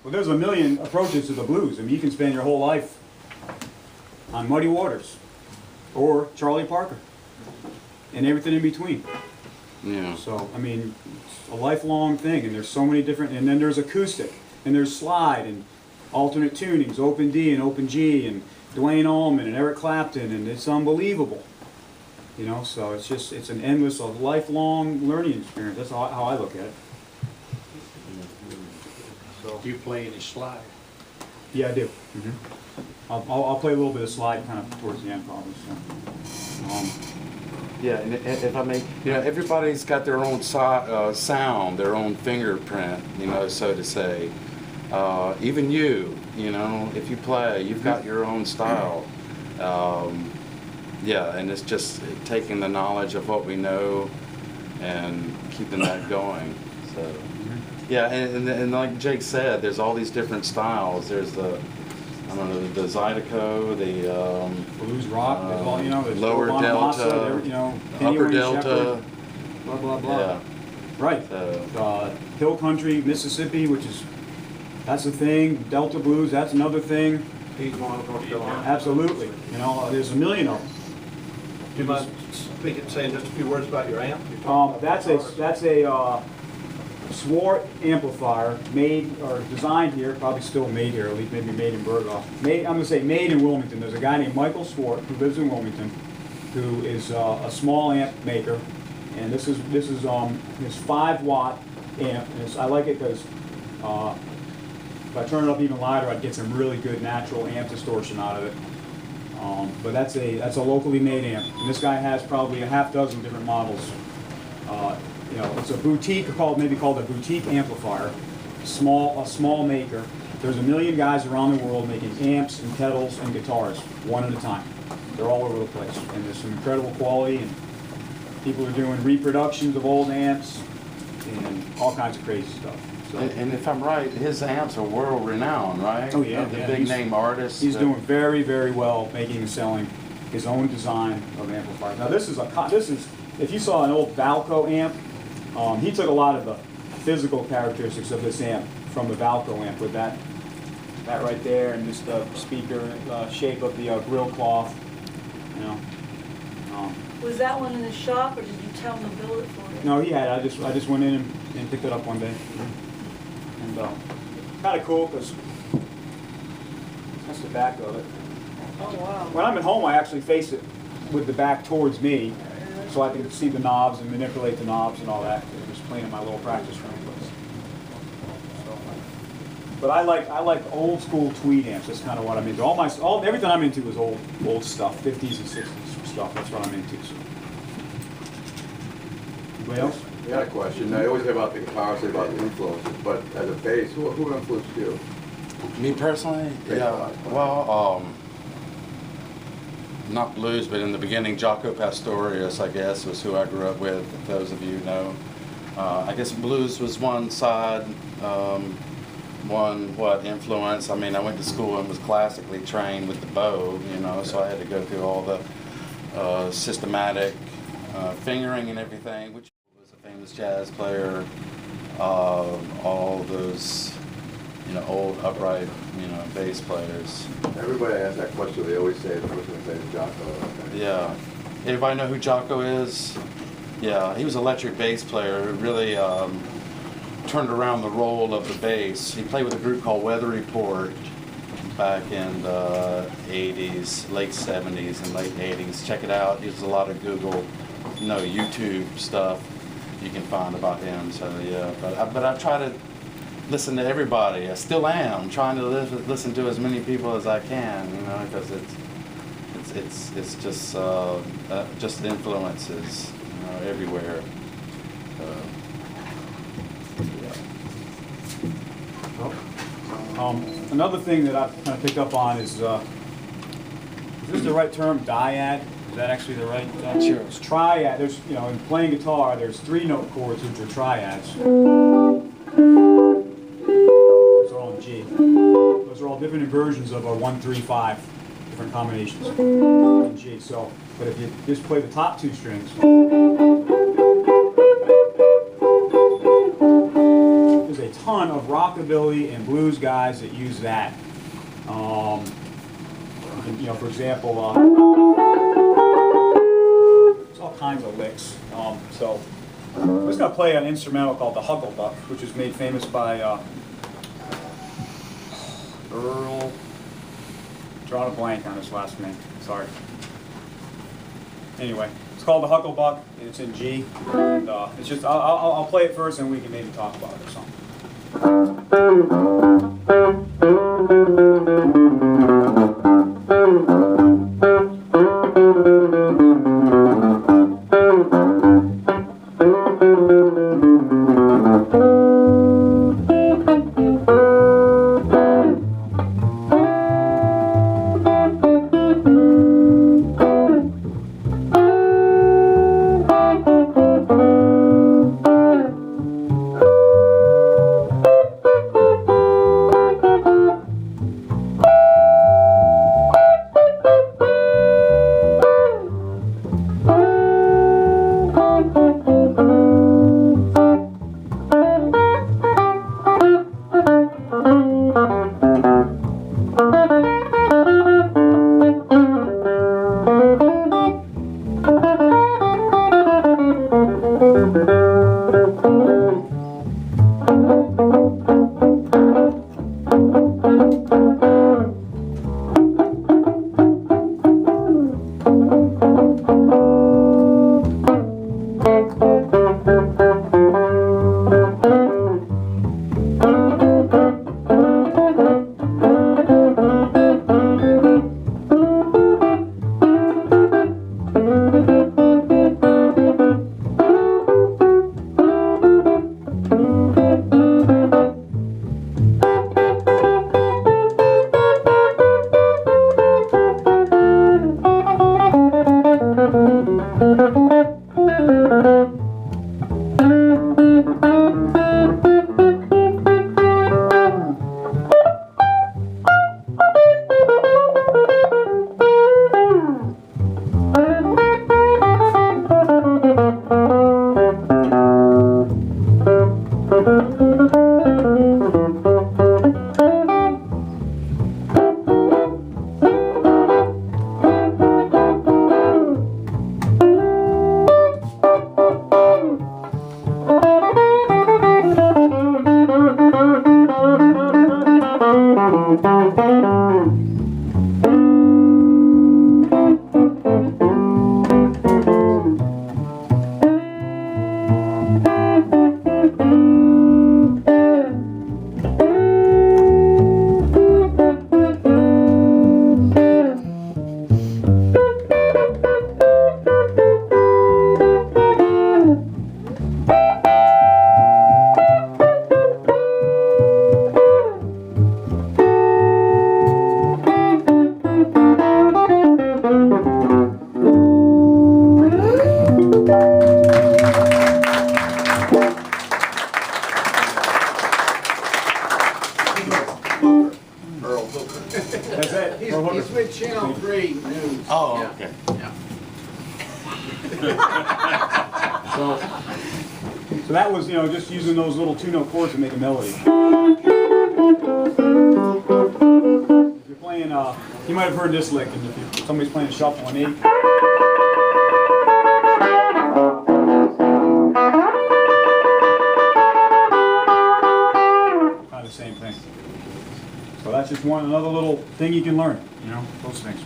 Well, there's a million approaches to the blues. I mean, you can spend your whole life on Muddy Waters or Charlie Parker and everything in between. Yeah. So, I mean, it's a lifelong thing, and there's so many different, and then there's acoustic, and there's slide, and alternate tunings, open D and open G, and Duane Allman and Eric Clapton, and it's unbelievable. You know, so it's just, it's an endless, a lifelong learning experience. That's how I look at it. So, Do you play any slide? yeah, I do. I'll play a little bit of slide kind of towards the end, probably. So, Yeah, and if I may, you know, everybody's got their own sound, their own fingerprint, you know, so to say. Even you know, if you play, you've got your own style. Yeah, and it's just taking the knowledge of what we know and keeping that going. So, yeah, and like Jake said, there's all these different styles. There's the, I don't know, the Zydeco, the blues rock, there's all, you know, there's lower Bonamassa, delta, you know, upper Wayne delta, Shepherd, blah blah blah. yeah. Right. So, Hill country, Mississippi, which is, that's a thing. Delta blues, that's another thing. He's one of North Carolina. Absolutely. You know, there's a million of them. Do you mind saying just a few words about your amp? You're talking about That's a Swart amplifier made or designed here, probably still made here, at least maybe made in Berghoff. I'm going to say made in Wilmington. There's a guy named Michael Swart who lives in Wilmington, who is a small amp maker, and this is his 5-watt amp. And I like it because if I turn it up even louder, I'd get some really good natural amp distortion out of it. But that's a locally made amp, and this guy has probably a half dozen different models. You know, it's a boutique, maybe called a boutique amplifier, a small maker. There's a million guys around the world making amps and pedals and guitars, one at a time. They're all over the place, and there's some incredible quality, and people are doing reproductions of old amps and all kinds of crazy stuff. So, and if I'm right, his amps are world renowned, right? oh yeah, the yeah, big name artists. He's doing very, very well making and selling his own design of amplifiers. Now this is if you saw an old Valco amp, he took a lot of the physical characteristics of this amp from the Valco amp with that right there, and just the speaker shape of the grill cloth. You know. Was that one in the shop, or did you tell him to build it for you? No, he had it. I just went in and picked it up one day. And kind of cool because that's the back of it. Oh, wow. When I'm at home, I actually face it with the back towards me, so I can see the knobs and manipulate the knobs and all that. I'm just playing in my little practice room. But I like old school tweed amps. That's kind of what I'm into. Everything I'm into is old stuff, 50s and 60s stuff. That's what I'm into. So. Anybody else? I got a question. I always hear about the guitar, say about the influences, but as a bass, who influenced you? Me personally, yeah. Well, not blues, but in the beginning, Jaco Pastorius, I guess, was who I grew up with. If those of you know, I guess blues was one side. Influence. I mean, I went to school and was classically trained with the bow, you know, so I had to go through all the systematic fingering and everything, which was a famous jazz player, all those, you know, old upright, you know, bass players. Everybody asks that question. They always say the first thing they say is Jaco. Yeah. Everybody know who Jaco is? Yeah, he was an electric bass player who really turned around the role of the bass. He played with a group called Weather Report back in the 80s, late 70s and late 80s. Check it out. There's a lot of Google, YouTube stuff you can find about him. So yeah, but I try to listen to everybody. I still am trying to listen to as many people as I can, you know, because it's just influences, you know, everywhere. Another thing that I've kind of picked up on is this the right term, dyad? Is that actually the right? Sure. It's triad. There's, you know, in playing guitar, there's 3-note chords which are triads. Those are all in G. Those are all different inversions of a 1-3-5, different combinations in G. So, but if you just play the top 2 strings, there's a ton of rock rockabilly and blues guys that use that. You know, for example, there's all kinds of licks. So I'm just going to play an instrumental called the Hucklebuck, which was made famous by Earl. Drawing a blank on his last name. Sorry. Anyway, it's called the Hucklebuck, and it's in G. And it's just I'll play it first, and we can maybe talk about it or something. That's it. He's with Channel 3 News. Oh, Yeah. okay. Yeah. So that was, you know, just using those little two-note chords to make a melody. If you're playing, you might have heard this lick, and if somebody's playing shuffle and 8. Kind of the same thing. So that's just another little thing you can learn, you know, those things.